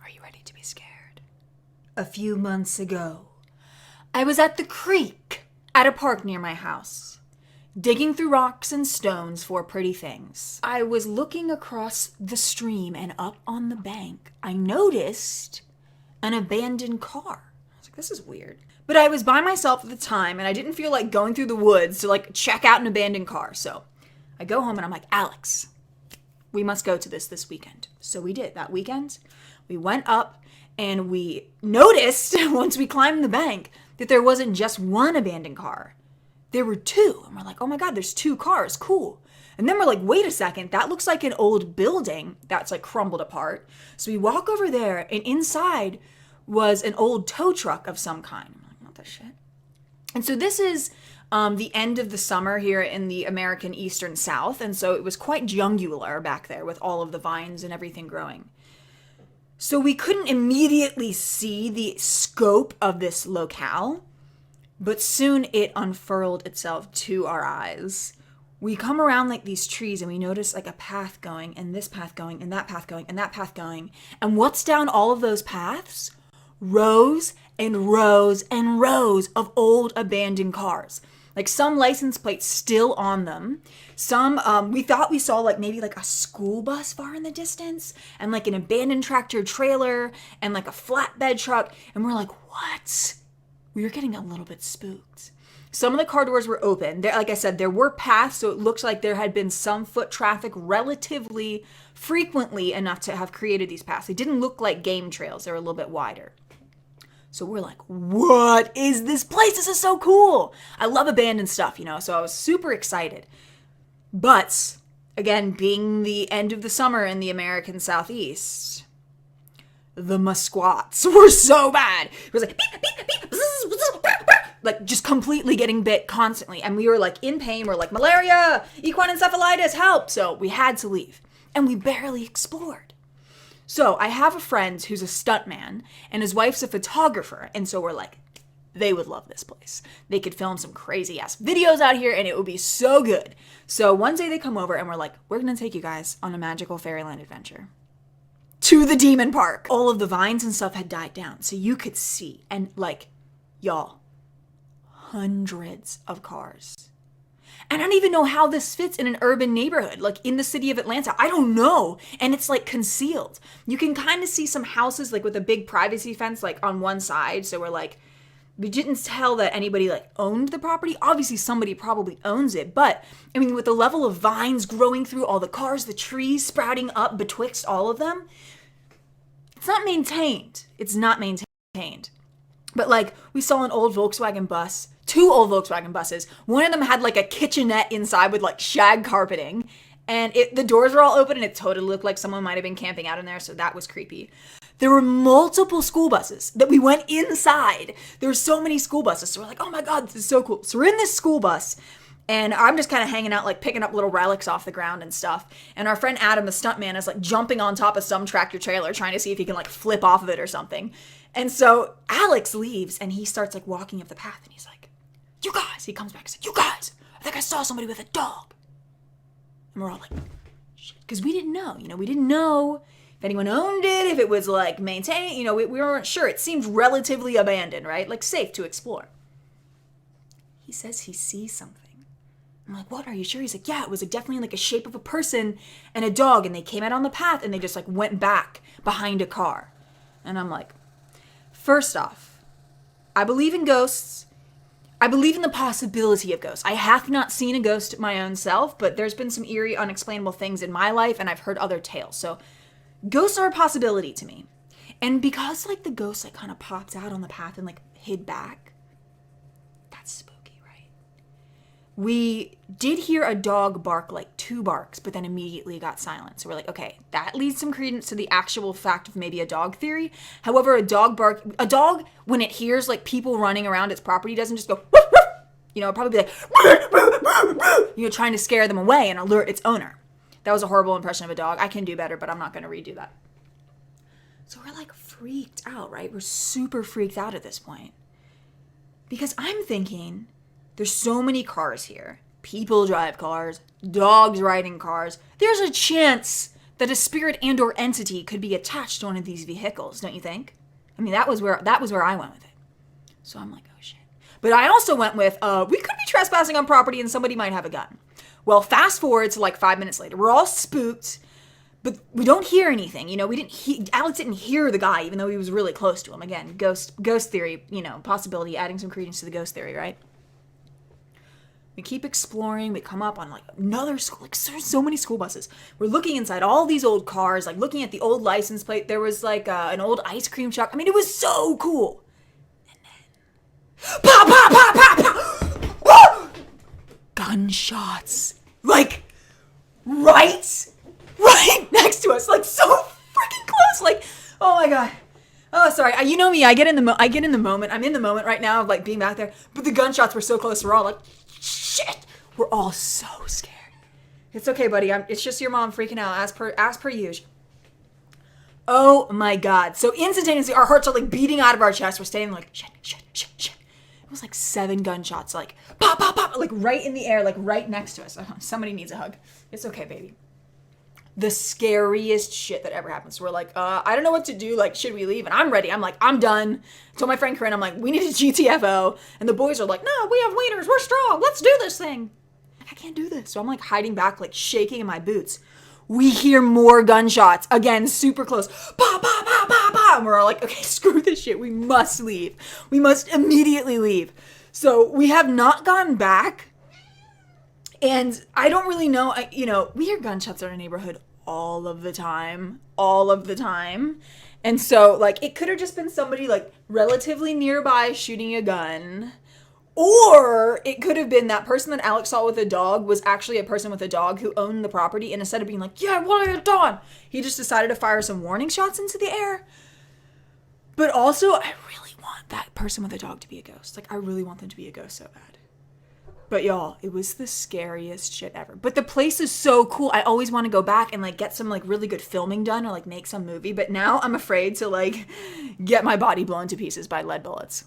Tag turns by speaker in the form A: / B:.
A: Are you ready to be scared? A few months ago, I was at the creek at a park near my house, digging through rocks and stones for pretty things. I was looking across the stream, and up on the bank, I noticed an abandoned car. I was like, this is weird. But I was by myself at the time, and I didn't feel like going through the woods to like check out an abandoned car. So I go home and I'm like, Alex, we must go to this weekend. So we did. That weekend, we went up and we noticed once we climbed the bank that there wasn't just one abandoned car. There were two. And we're like, oh my God, there's two cars. Cool. And then we're like, wait a second, that looks like an old building that's like crumbled apart. So we walk over there, and inside was an old tow truck of some kind. I'm like, what the shit? And so this is the end of the summer here in the American Eastern South. And so it was quite jungular back there with all of the vines and everything growing. So we couldn't immediately see the scope of this locale, but soon it unfurled itself to our eyes. We come around like these trees and we notice like a path going, and this path going, and that path going, and that path going. And what's down all of those paths? Rows and rows and rows of old abandoned cars. Like some license plates still on them. Some, we thought we saw like maybe like a school bus far in the distance, and like an abandoned tractor trailer, and like a flatbed truck. And we're like, what? We were getting a little bit spooked. Some of the car doors were open. There, like I said, there were paths, so it looked like there had been some foot traffic relatively frequently enough to have created these paths. They didn't look like game trails. They were a little bit wider. So we're like, what is this place? This is so cool. I love abandoned stuff, you know, so I was super excited. But, again, being the end of the summer in the American Southeast, the musquats were so bad. It was like, beep, beep, beep, like just completely getting bit constantly. And we were like in pain. We're like, malaria, equine encephalitis, help. So we had to leave. And we barely explored. So I have a friend who's a stuntman, and his wife's a photographer. And so we're like, they would love this place. They could film some crazy ass videos out here and it would be so good. So one day they come over and we're like, we're going to take you guys on a magical fairyland adventure to the demon park. All of the vines and stuff had died down, so you could see. And like, y'all, hundreds of cars. And I don't even know how this fits in an urban neighborhood, like in the city of Atlanta. I don't know. And it's like concealed. You can kind of see some houses like with a big privacy fence like on one side. So we're like, we didn't tell that anybody like owned the property. Obviously somebody probably owns it. But I mean, with the level of vines growing through all the cars, the trees sprouting up betwixt all of them, it's not maintained. It's not maintained. But like we saw an old Volkswagen bus, two old Volkswagen buses. One of them had like a kitchenette inside with like shag carpeting, and the doors were all open and it totally looked like someone might have been camping out in there. So that was creepy. There were multiple school buses that we went inside. There were so many school buses. So we're like, oh my God, this is so cool. So we're in this school bus and I'm just kind of hanging out, like picking up little relics off the ground and stuff. And our friend Adam, the stuntman, is like jumping on top of some tractor trailer trying to see if he can like flip off of it or something. And so Alex leaves and he starts like walking up the path and he's like, you guys, he comes back and says, you guys, I think I saw somebody with a dog. And we're all like, shit, because we didn't know, we didn't know if anyone owned it, if it was like maintained, we weren't sure. It seemed relatively abandoned, right? Like safe to explore. He says he sees something. I'm like, what, are you sure? He's like, yeah, it was definitely like a shape of a person and a dog, and they came out on the path and they just like went back behind a car. And I'm like, first off, I believe in ghosts. I believe in the possibility of ghosts. I have not seen a ghost my own self, but there's been some eerie, unexplainable things in my life, and I've heard other tales. So ghosts are a possibility to me. And because like the ghost like kind of popped out on the path and like hid back, that's spooky, right? We did hear a dog bark like 2 barks, but then immediately got silent. So we're like, okay, that leads some credence to the actual fact of maybe a dog theory. However, a dog when it hears like people running around its property doesn't just go woof, woof. Probably be like trying to scare them away and alert its owner. That was a horrible impression of a dog. I can do better, but I'm not going to redo that. So we're like freaked out, right? We're super freaked out at this point. Because I'm thinking, there's so many cars here. People drive cars, dogs riding cars. There's a chance that a spirit and or entity could be attached to one of these vehicles, don't you think? I mean, that was where I went with it. So I'm like, oh shit. But I also went with, we could be trespassing on property and somebody might have a gun. Well, fast forward to like 5 minutes later. We're all spooked, but we don't hear anything. You know, Alex didn't hear the guy, even though he was really close to him. Again, ghost theory, you know, possibility, adding some credence to the ghost theory, right? We keep exploring. We come up on like another school. Like there's so many school buses. We're looking inside all these old cars, like looking at the old license plate. There was like an old ice cream truck. I mean, it was so cool. And then, pop, pop, pop, pop, pop. Gunshots. Like, right next to us. Like, so freaking close. Like, oh my God. Oh, sorry. You know me. I get in the moment. I'm in the moment right now of like being back there. But the gunshots were so close. We're all like, shit. We're all so scared. It's okay, buddy. It's just your mom freaking out as per usual. Oh my God. So instantaneously, our hearts are like beating out of our chest. We're standing like, shit. It was like 7 gunshots, like pop, pop, pop, like right in the air, like right next to us. Somebody needs a hug. It's okay, baby. The scariest shit that ever happened. So we're like, I don't know what to do. Like, should we leave? And I'm ready. I'm like, I'm done. I told my friend Corinne, I'm like, we need a GTFO. And the boys are like, no, we have wieners. We're strong. Let's do this thing. I can't do this. So I'm like hiding back, like shaking in my boots. We hear more gunshots. Again, super close. Pop, pop, pop, pop, pop. And we're all like, okay, screw this shit. We must leave. We must immediately leave. So we have not gone back. And I don't really know. We hear gunshots in our neighborhood all of the time. And so, like, it could have just been somebody, like, relatively nearby shooting a gun. Or it could have been that person that Alex saw with a dog was actually a person with a dog who owned the property. And instead of being like, yeah, what are you doing? He just decided to fire some warning shots into the air. But also, I really want that person with a dog to be a ghost. Like, I really want them to be a ghost so bad. But y'all, it was the scariest shit ever. But the place is so cool. I always want to go back and like get some like really good filming done or like make some movie. But now I'm afraid to like get my body blown to pieces by lead bullets.